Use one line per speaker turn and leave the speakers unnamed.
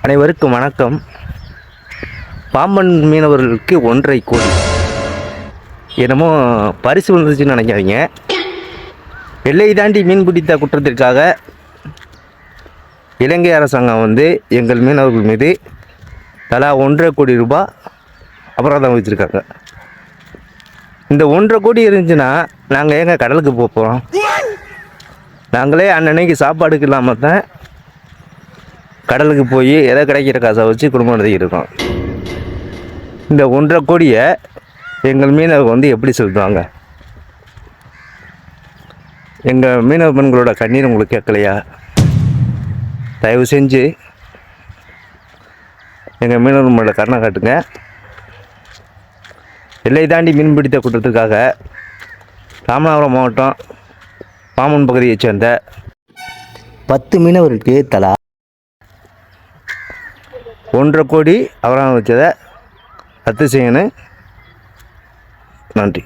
அனைவருக்கும் வணக்கம். பாம்பன் மீனவர்களுக்கு 1.5 கோடி என்னமோ பரிசு வந்துச்சுன்னு நினைக்காதீங்க. எல்லை தாண்டி மீன் பிடித்த குற்றத்திற்காக இலங்கை அரசாங்கம் எங்கள் மீனவர்கள் மீது தலா 1.5 கோடி ரூபாய் அபராதம் வச்சுருக்காங்க. இந்த 1.5 கோடி இருந்துச்சுன்னா நாங்கள் ஏங்க கடலுக்கு போகிறோம்? நாங்களே அன்னன்னைக்கு சாப்பாடுக்கு இல்லாமல் தான் கடலுக்கு போய் எதை கிடைக்கிற காசை வச்சு குடும்பம் நடத்திக்கிட்டு இருக்கோம். இந்த 1.5 கோடியை எங்கள் மீனவர் எப்படி செலுத்துவாங்க? எங்கள் மீனவ பெண்களோட கண்ணீர் உங்களுக்கு கேட்கலையா? தயவு செஞ்சு எங்கள் மீனவர்களோட கருணை காட்டுங்க. எல்லை தாண்டி மீன் பிடித்த குற்றத்துக்காக ராமநாதபுரம் மாவட்டம் பாம்பன் பகுதியைச் சேர்ந்த 10 மீனவருக்கு தலா 1.5 கோடி அபராதம் வச்சதை ரத்து செய்யணும். நன்றி.